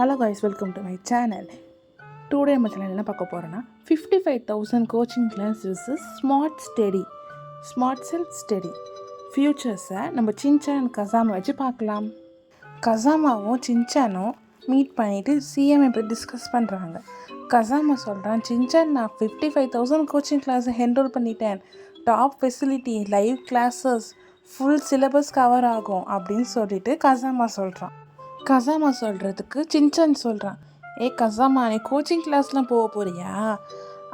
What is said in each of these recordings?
Hello guys, welcome to my channel. Today நம்ம channel என்ன பார்க்க போகிறோன்னா 55,000 coaching class versus smart self study ஃபியூச்சர்ஸை நம்ம சின்சான் அண்ட் கசாமா வச்சு பார்க்கலாம். கசாமாவும் சின்சானும் மீட் பண்ணிவிட்டு சிஎம்ஐ பற்றி டிஸ்கஸ் பண்ணுறாங்க. கசாமா சொல்கிறான், சின்சான் நான் 55,000 கோச்சிங் கிளாஸை என்ரோல் பண்ணிட்டேன், top facility, live classes, full syllabus cover ஆகும் அப்படின்னு சொல்லிட்டு கசாமா சொல்கிறதுக்கு சின்சான் சொல்கிறான், கசாமா நீ கோச்சிங் கிளாஸ்லாம் போக போறியா?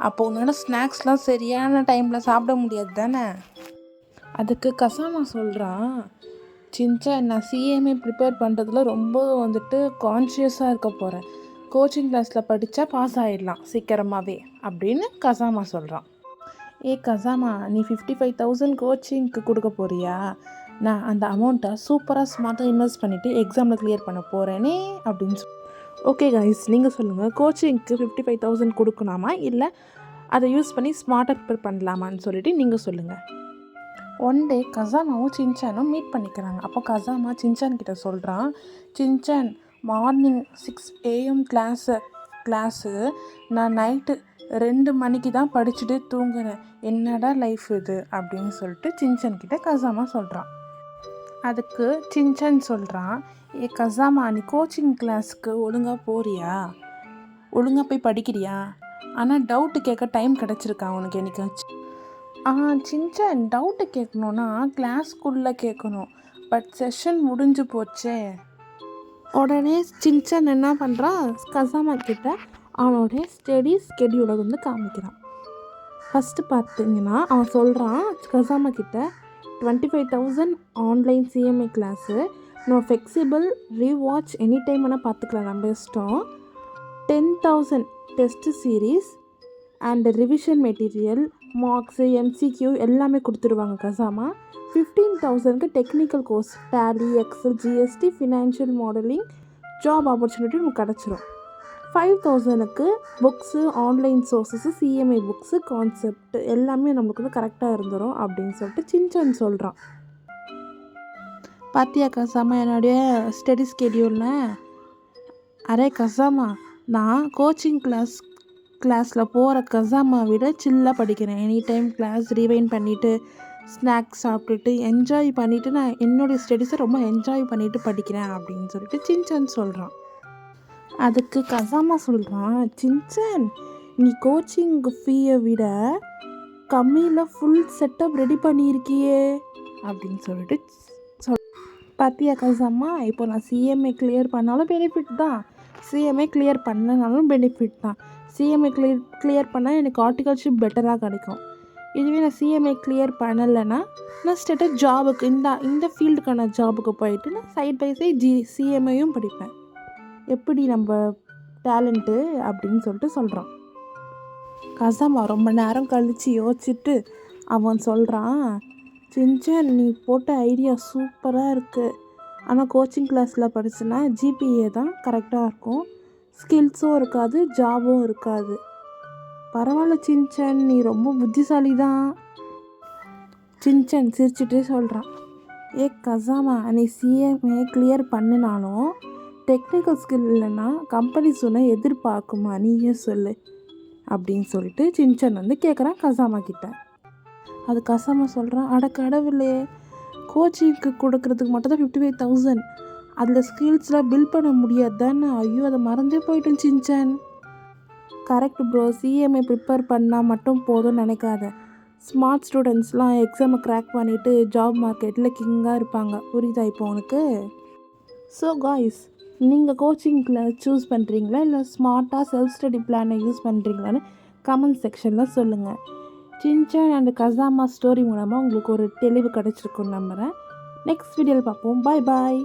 அப்போ உன்னோட ஸ்நாக்ஸ்லாம் சரியான டைமில் சாப்பிட முடியாது தானே? அதுக்கு கசாமா சொல்கிறான், சின்சான் நான் சிஎம்ஏ ப்ரிப்பேர் பண்ணுறதுல ரொம்ப கான்ஷியஸாக இருக்க போகிறேன், கோச்சிங் கிளாஸில் படித்தா பாஸ் ஆகிடலாம் சீக்கிரமாகவே அப்படின்னு கசாமா சொல்கிறான். கசாமா நீ 55,000 கோச்சிங்க்கு கொடுக்க போறியா? நான் அந்த அமௌண்ட்டை சூப்பராக ஸ்மார்ட்டாக இன்வெஸ்ட் பண்ணிவிட்டு எக்ஸாமில் கிளியர் பண்ண போகிறேனே அப்படின்னு ஓகே கைஸ், நீங்கள் சொல்லுங்கள், கோச்சிங்க்கு 55,000 கொடுக்கலாமா இல்லை அதை யூஸ் பண்ணி ஸ்மார்ட்டாக ப்ரிப்பேர் பண்ணலாமான்னு சொல்லிட்டு நீங்கள் சொல்லுங்கள். ஒன் டே கசாமாவும் சின்சானும் மீட் பண்ணிக்கிறாங்க. அப்போ கசாமா சின்சான் கிட்ட சொல்கிறான், சின்சான் மார்னிங் 6 AM கிளாஸு நான் நைட்டு 2 மணிக்கு தான் படிச்சுட்டு தூங்குறேன், என்னடா லைஃப் இது அப்படின்னு சொல்லிட்டு சின்சான் கிட்ட கசாமா சொல்கிறான். அதுக்கு சின்சான் சொல்கிறான், கசாமா நீ கோச்சிங் கிளாஸுக்கு ஒழுங்காக போறியா? ஒழுங்காக போய் படிக்கிறியா? ஆனால் டவுட்டு கேட்க டைம் கிடச்சிருக்கா உனக்கு என்னைக்காச்சும்? சின்சான் டவுட்டு கேட்கணுன்னா கிளாஸ்க்குள்ளே கேட்கணும், பட் செஷன் முடிஞ்சு போச்சே. உடனே சின்சான் என்ன பண்ணுறான், கசாமா கிட்ட அவனோடைய ஸ்டடி ஸ்கெடியூலை காமிக்கிறான். ஃபஸ்ட்டு பார்த்தீங்கன்னா அவன் சொல்கிறான் கசாமா கிட்ட, 25,000 ஆன்லைன் சிஎம்ஏ கிளாஸு, நம்ம ஃப்ளெக்சிபிள் ரீவாட்ச் எனி டைம் வேணால் பார்த்துக்கலாம், நம்ம இஷ்டம். 10,000 test series and revision material, marks, MCQ எல்லாமே கொடுத்துருவாங்க கசாமா. 15,000க்கு technical course, Tally, Excel, GST, financial modelling, job opportunity நமக்கு கிடச்சிரும். 5,000க்கு books, online sources, CMI books, concept எல்லாமே நம்மளுக்கு கரெக்டாக இருந்துடும் அப்படின்னு சொல்லிட்டு சின்சான் சொல்கிறான். பாத்தியா கசாமா என்னுடைய ஸ்டடி ஸ்கெடியூலில்? கசாமா நான் கோச்சிங் கிளாஸில் போகிற கசாமா விட சில்லாக படிக்கிறேன், எனி டைம் கிளாஸ் ரீவைண்ட் பண்ணிவிட்டு ஸ்நாக்ஸ் சாப்பிட்டுட்டு என்ஜாய் பண்ணிவிட்டு நான் என்னுடைய ஸ்டடீஸை ரொம்ப என்ஜாய் பண்ணிவிட்டு படிக்கிறேன் அப்படின்னு சொல்லிட்டு சின்சான் சொல்கிறான். அதுக்கு கசாமா சொல்கிறான், சின்சான் நீ கோச்சிங் ஃபீயை விட கம்மியில் ஃபுல் செட்டப் ரெடி பண்ணியிருக்கியே அப்படின்னு சொல்லிட்டு பாத்தியா கசாமா, இப்போ நான் சிஎம்ஏ கிளியர் பண்ணாலும் பெனிஃபிட் தான், சிஎம்ஏ கிளியர் பண்ணனாலும் பெனிஃபிட் தான். சிஎம்ஏ கிளியர் பண்ணால் எனக்கு ஹார்டிகல்ச்சர் பெட்டராக கிடைக்கும். இதுவே நான் சிஎம்ஏ கிளியர் பண்ணலைன்னா நான் ஸ்டேட்டாக ஜாபுக்கு இந்த ஃபீல்டுக்கான ஜாபுக்கு போயிட்டு நான் சைட் பை சைட் சிஎம்ஏயும் படிப்பேன், எப்படி நம்ம டேலண்ட்டு அப்படின்னு சொல்லிட்டு சொல்கிறான். கசாமா ரொம்ப நேரம் கழித்து யோசிச்சுட்டு அவன் சொல்கிறான், சின்சான் நீ போட்ட ஐடியா சூப்பராக இருக்குது, ஆனால் கோச்சிங் கிளாஸில் படிச்சுன்னா ஜிபிஏ தான் கரெக்டாக இருக்கும், ஸ்கில்ஸும் இருக்காது, ஜாபும் இருக்காது. பரவாயில்ல சின்சான், நீ ரொம்ப புத்திசாலி தான். சின்சான் சிரிச்சுட்டே சொல்கிறான், கசாமா நீ சிஎம்ஏ கிளியர் பண்ணினாலும் டெக்னிக்கல் ஸ்கில் இல்லைன்னா கம்பெனிஸ் ஒன்று எதிர்பார்க்குமா, நீயே சொல்லு அப்படின்னு சொல்லிட்டு சின்சான் கேட்குறான் கசாமா கிட்ட. அது கசாமா சொல்கிறான், கடவுளே, கோச்சிங்க்கு கொடுக்கறதுக்கு மட்டும் தான் 55,000, அதில் ஸ்கில்ஸ்லாம் பில்ட் பண்ண முடியாது தானே? ஐயோ அதை மறந்தே போயிட்டேன் Shinchan. Correct bro, CMA prepare பண்ணால் மட்டும் போதும்னு நினைக்காத, ஸ்மார்ட் ஸ்டூடெண்ட்ஸ்லாம் எக்ஸாமை க்ராக் பண்ணிவிட்டு ஜாப் மார்க்கெட்டில் கிங்காக இருப்பாங்க, புரியுதா இப்போ உனக்கு? ஸோ காய்ஸ், நீங்கள் கோச்சிங் கிளாஸ் சூஸ் பண்ணுறீங்களா இல்லை ஸ்மார்ட்டாக செல்ஃப் ஸ்டடி பிளானை யூஸ் பண்ணுறீங்களான்னு கமெண்ட் செக்ஷனில் சொல்லுங்கள். சின்சான் அண்ட் கசாமா ஸ்டோரி மூலமாக உங்களுக்கு ஒரு தெளிவு கிடச்சிருக்குன்னு நம்புகிறேன். நெக்ஸ்ட் வீடியோவில் பார்ப்போம். பாய்.